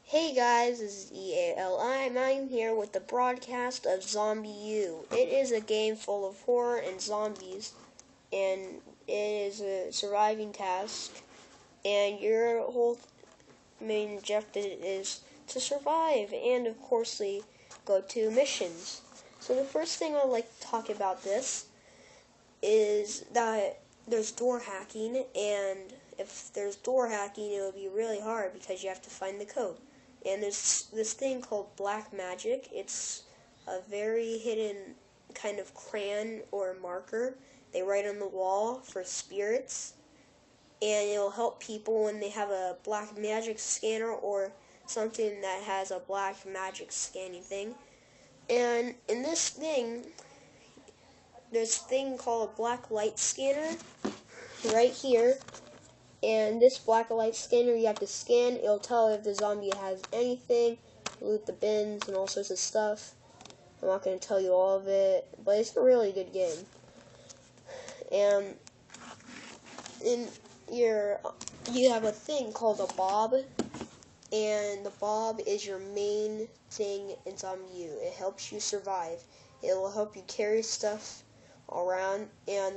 Hey guys, this is EALI, and I'm here with the broadcast of Zombie U. It is a game full of horror and zombies, and it is a surviving task, and your whole main objective is to survive, and of course go to missions. So the first thing I'd like to talk about this is that there's door hacking, and if there's door hacking, it will be really hard because you have to find the code. And there's this thing called black magic. It's a very hidden kind of crayon or marker they write on the wall for spirits, and it'll help people when they have a black magic scanner or something that has a black magic scanning thing. And in this thing, there's a thing called a black light scanner right here. And this black light scanner, you have to scan. It'll tell if the zombie has anything, loot the bins, and all sorts of stuff. I'm not going to tell you all of it, but it's a really good game. And you have a thing called a bob, and the bob is your main thing in Zombie U. It helps you survive. It will help you carry stuff around, and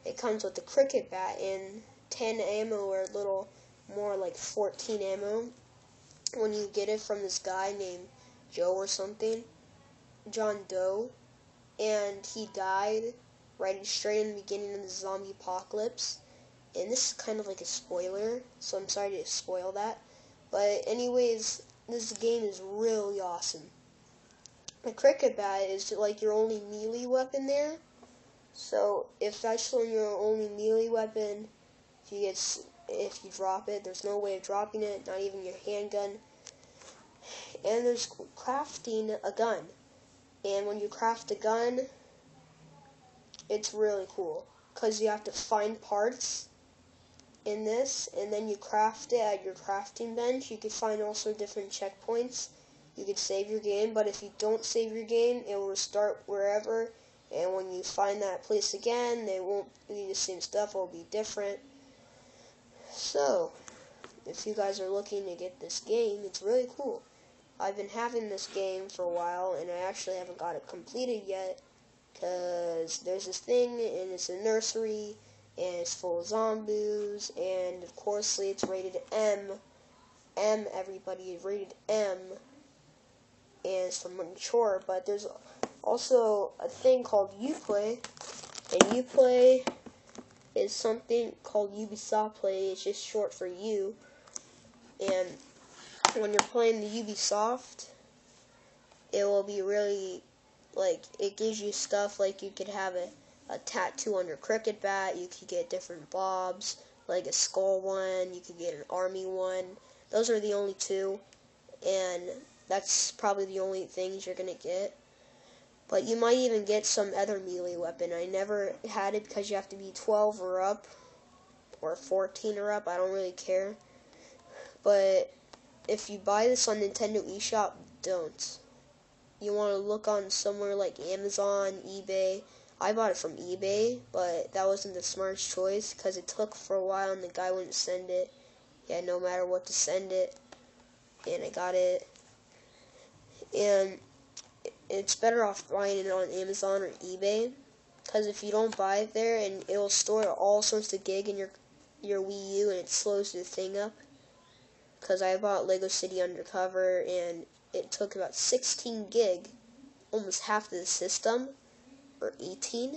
it comes with a cricket bat and 10 ammo, or a little more like 14 ammo when you get it from this guy named Joe or something, John Doe, and he died right straight in the beginning of the zombie apocalypse. And this is kind of like a spoiler, so I'm sorry to spoil that. But anyways, this game is really awesome. The cricket bat is like your only melee weapon there. So if that's your only melee weapon, if you drop it, there's no way of dropping it, not even your handgun. And there's crafting a gun. And when you craft a gun, it's really cool, because you have to find parts in this, and then you craft it at your crafting bench. You can find also different checkpoints. You can save your game, but if you don't save your game, it will restart wherever, and when you find that place again, they won't be the same stuff, it will be different. So, if you guys are looking to get this game, it's really cool. I've been having this game for a while, and I actually haven't got it completed yet, because there's this thing, and it's a nursery, and it's full of zombies, and of course it's rated M. Everybody is rated M, and it's for mature, but there's also a thing called Uplay, and Uplay is something called Ubisoft Play. It's just short for U. And when you're playing the Ubisoft, it will be really, like, it gives you stuff like you could have a tattoo on your cricket bat, you could get different bobs, like a skull one, you could get an army one. Those are the only two, and that's probably the only things you're going to get. But you might even get some other melee weapon. I never had it because you have to be 12 or up, or 14 or up, I don't really care. But if you buy this on Nintendo eShop, don't. You want to look on somewhere like Amazon, eBay. I bought it from eBay, but that wasn't the smartest choice because it took for a while and the guy wouldn't send it. He had no matter what to send it, and I got it. And it's better off buying it on Amazon or eBay, because if you don't buy it there, and it will store all sorts of gig in your Wii U, and it slows the thing up. Because I bought Lego City Undercover, and it took about 16 gig, almost half the system, or 18.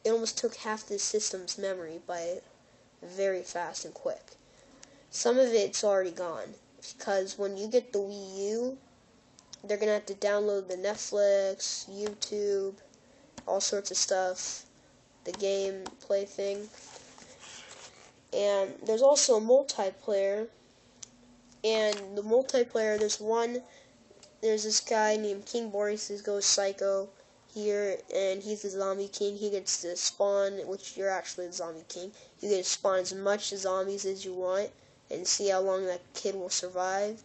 It almost took half the system's memory by very fast and quick. Some of it's already gone, because when you get the Wii U, they're going to have to download the Netflix, YouTube, all sorts of stuff, the gameplay thing. And there's also a multiplayer, and the multiplayer, there's this guy named King Boris who goes psycho here, and he's the zombie king. He gets to spawn, which you're actually the zombie king. You get to spawn as much zombies as you want, and see how long that kid will survive.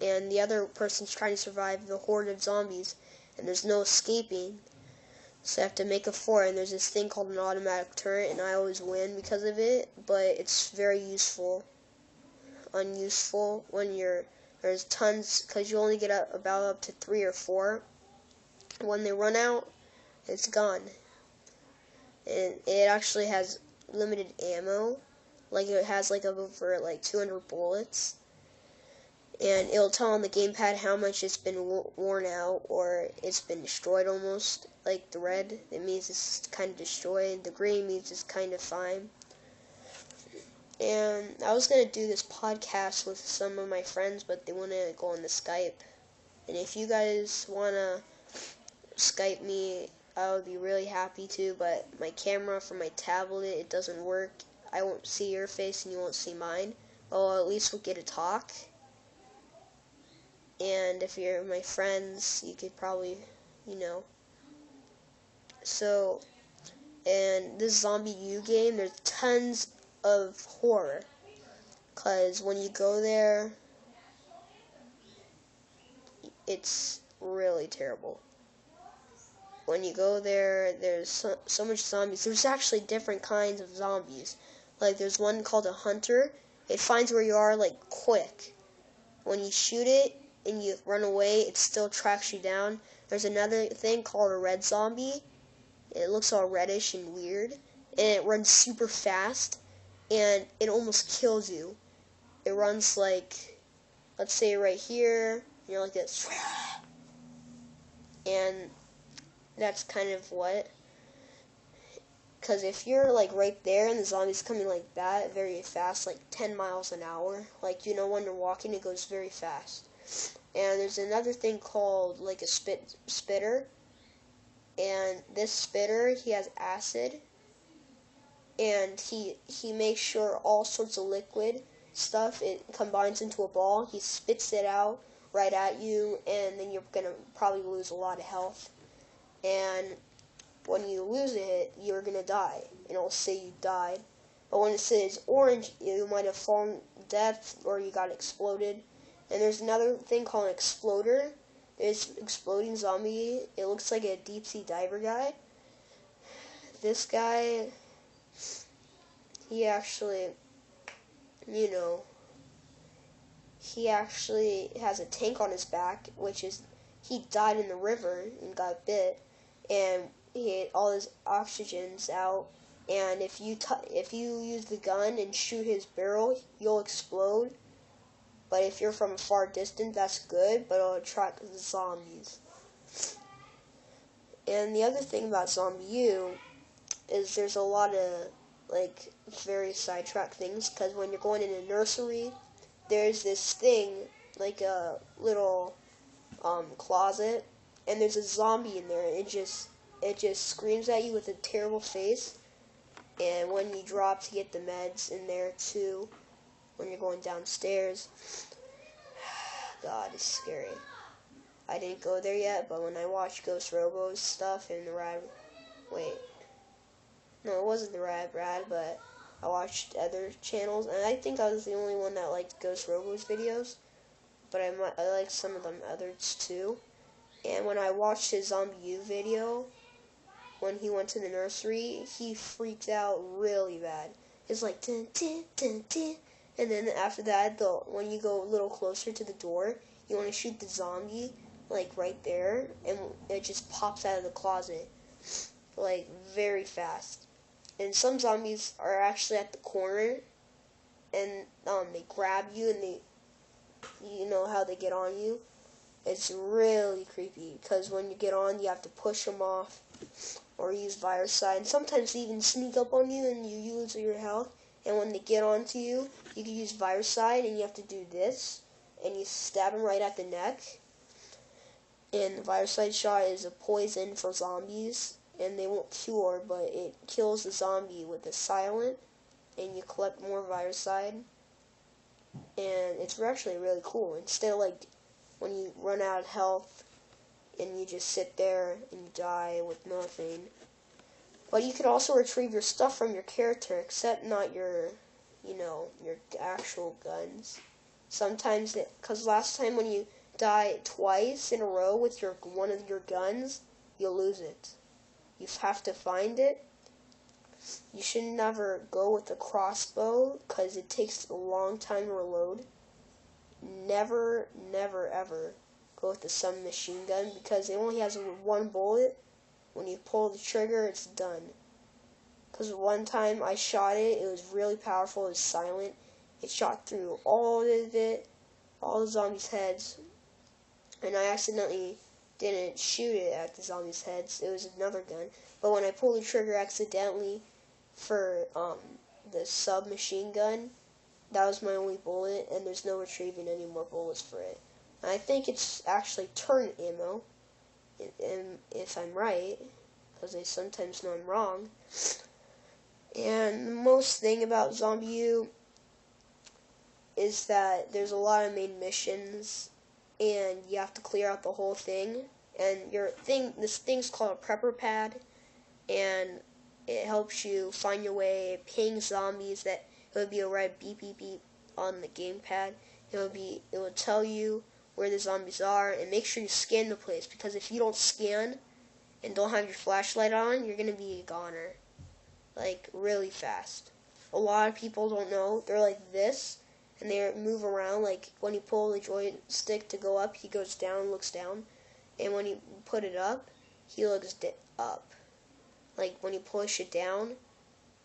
And the other person's trying to survive the horde of zombies, and there's no escaping. So I have to make a fort, and there's this thing called an automatic turret, and I always win because of it, but it's very useful. unuseful when there's tons, because you only get about up to 3 or 4. When they run out, it's gone. And it actually has limited ammo. Like, it has like over like 200 bullets. And it'll tell on the gamepad how much it's been worn out, or it's been destroyed almost. Like the red, it means it's kind of destroyed. The green means it's kind of fine. And I was going to do this podcast with some of my friends, but they want to go on the Skype. And if you guys want to Skype me, I would be really happy to, but my camera for my tablet, it doesn't work. I won't see your face and you won't see mine. Well, at least we'll get to talk. And if you're my friends, you could probably, So, and this Zombie U game, there's tons of horror. Because when you go there, it's really terrible. When you go there, there's so much zombies. There's actually different kinds of zombies. Like, there's one called a hunter. It finds where you are, like, quick. When you shoot it and you run away, it still tracks you down. There's another thing called a red zombie. It looks all reddish and weird. And it runs super fast. And it almost kills you. It runs like, let's say right here, you're like this. And that's kind of what, because if you're like right there and the zombie's coming like that very fast, like 10 miles an hour, like when you're walking, it goes very fast. And there's another thing called like a spitter, and this spitter, he has acid, and he makes sure all sorts of liquid stuff, it combines into a ball. He spits it out right at you, and then you're gonna probably lose a lot of health. And when you lose it, you're going to die. And it'll say you died. But when it says orange, you might have fallen to death or you got exploded. And there's another thing called an exploder. There's exploding zombie. It looks like a deep sea diver guy. This guy, he actually, he actually has a tank on his back, which is, he died in the river and got bit. And all his oxygen's out, and if you use the gun and shoot his barrel, you'll explode. But if you're from a far distance, that's good, but it'll attract the zombies. And the other thing about Zombie U is there's a lot of like very sidetracked things, because when you're going in a nursery, there's this thing like a little closet, and there's a zombie in there. It just screams at you with a terrible face. And when you drop to get the meds in there too, when you're going downstairs, God, it's scary. I didn't go there yet, but when I watched Ghost Robo's stuff and it wasn't the Rad, but I watched other channels, and I think I was the only one that liked Ghost Robo's videos, but I liked some of them others too. And when I watched his Zombie U video, when he went to the nursery, he freaked out really bad. It's like, dun, dun, dun, dun. And then after that, when you go a little closer to the door, you want to shoot the zombie, like right there, and it just pops out of the closet, like very fast. And some zombies are actually at the corner, and they grab you, and you know how they get on you. It's really creepy, because when you get on, you have to push them off, or use Viricide, and sometimes they even sneak up on you, and you lose your health. And when they get onto you, you can use Viricide, and you have to do this, and you stab them right at the neck. And the Viricide shot is a poison for zombies, and they won't cure, but it kills the zombie with a silent, and you collect more Viricide. And it's actually really cool. Instead of like when you run out of health and you just sit there and you die with nothing. But you can also retrieve your stuff from your character, except not your actual guns. Sometimes, because last time when you die twice in a row with one of your guns, you'll lose it. You have to find it. You should never go with a crossbow because it takes a long time to reload. Never, never, ever go with the submachine gun because it only has one bullet. When you pull the trigger, it's done. Because one time I shot it, it was really powerful, it was silent. It shot through all of it, all the zombies' heads, and I accidentally didn't shoot it at the zombies' heads. It was another gun. But when I pulled the trigger accidentally for the submachine gun, that was my only bullet, and there's no retrieving any more bullets for it. And I think it's actually turn ammo, if I'm right, because they sometimes know I'm wrong. And the most thing about Zombie U is that there's a lot of main missions, and you have to clear out the whole thing. And this thing's called a prepper pad, and it helps you find your way, ping zombies. That it would be a red beep beep beep on the gamepad. It would tell you where the zombies are, and make sure you scan the place, because if you don't scan and don't have your flashlight on, you're gonna be a goner, like really fast. A lot of people don't know. They're like this, and they move around. Like when you pull the joystick to go up, he goes down, looks down, and when you put it up, he looks up. Like when you push it down,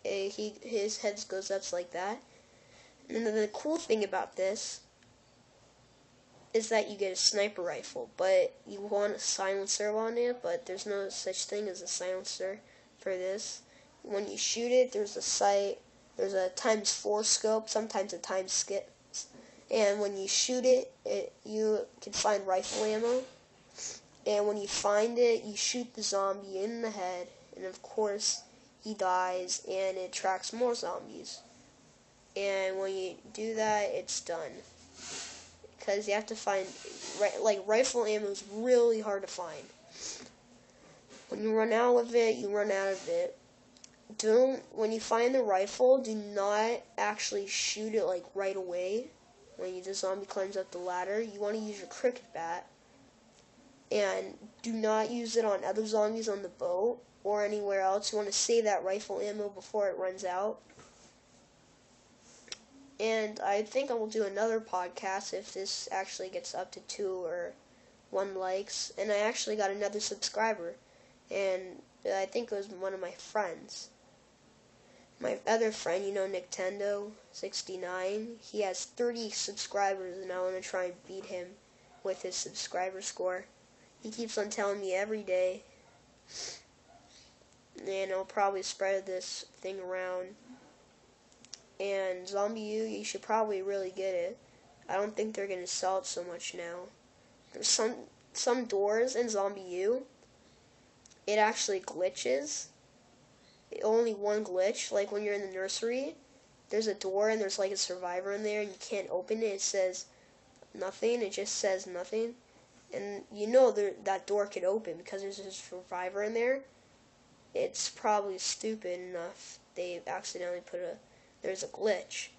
his head goes up like that. And then the cool thing about this is that you get a sniper rifle, but you want a silencer on it, but there's no such thing as a silencer for this. When you shoot it, there's a sight, there's a ×4 scope, sometimes a ×6, and when you shoot it, you can find rifle ammo, and when you find it, you shoot the zombie in the head, and of course, he dies, and it attracts more zombies. And when you do that, it's done. Because you have to find, like, rifle ammo is really hard to find. When you run out of it, you run out of it. When you find the rifle, do not actually shoot it, like, right away. When the zombie climbs up the ladder, you want to use your cricket bat. And do not use it on other zombies on the boat or anywhere else. You want to save that rifle ammo before it runs out. And I think I will do another podcast if this actually gets up to 2 or 1 likes. And I actually got another subscriber. And I think it was one of my friends. My other friend, Nintendo69, he has 30 subscribers, and I want to try and beat him with his subscriber score. He keeps on telling me every day. And I'll probably spread this thing around. And Zombie U, you should probably really get it. I don't think they're going to sell it so much now. There's some doors in Zombie U, it actually glitches. Only one glitch, like when you're in the nursery, there's a door and there's like a survivor in there and you can't open it. It says nothing. It just says nothing. And you know that door could open because there's a survivor in there. It's probably stupid enough they accidentally there's a glitch.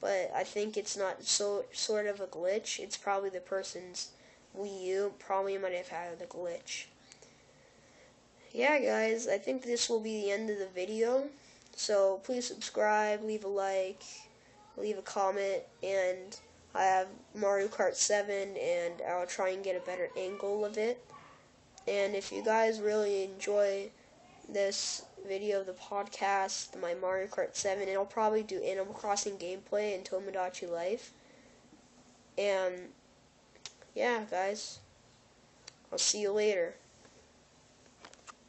But I think it's not sort of a glitch. It's probably the person's Wii U. Probably might have had the glitch. Yeah, guys, I think this will be the end of the video. So please subscribe, leave a like, leave a comment, and I have Mario Kart 7, and I'll try and get a better angle of it. And if you guys really enjoy this video of the podcast, my Mario Kart 7, and I'll probably do Animal Crossing gameplay and Tomodachi Life. And yeah, guys, I'll see you later.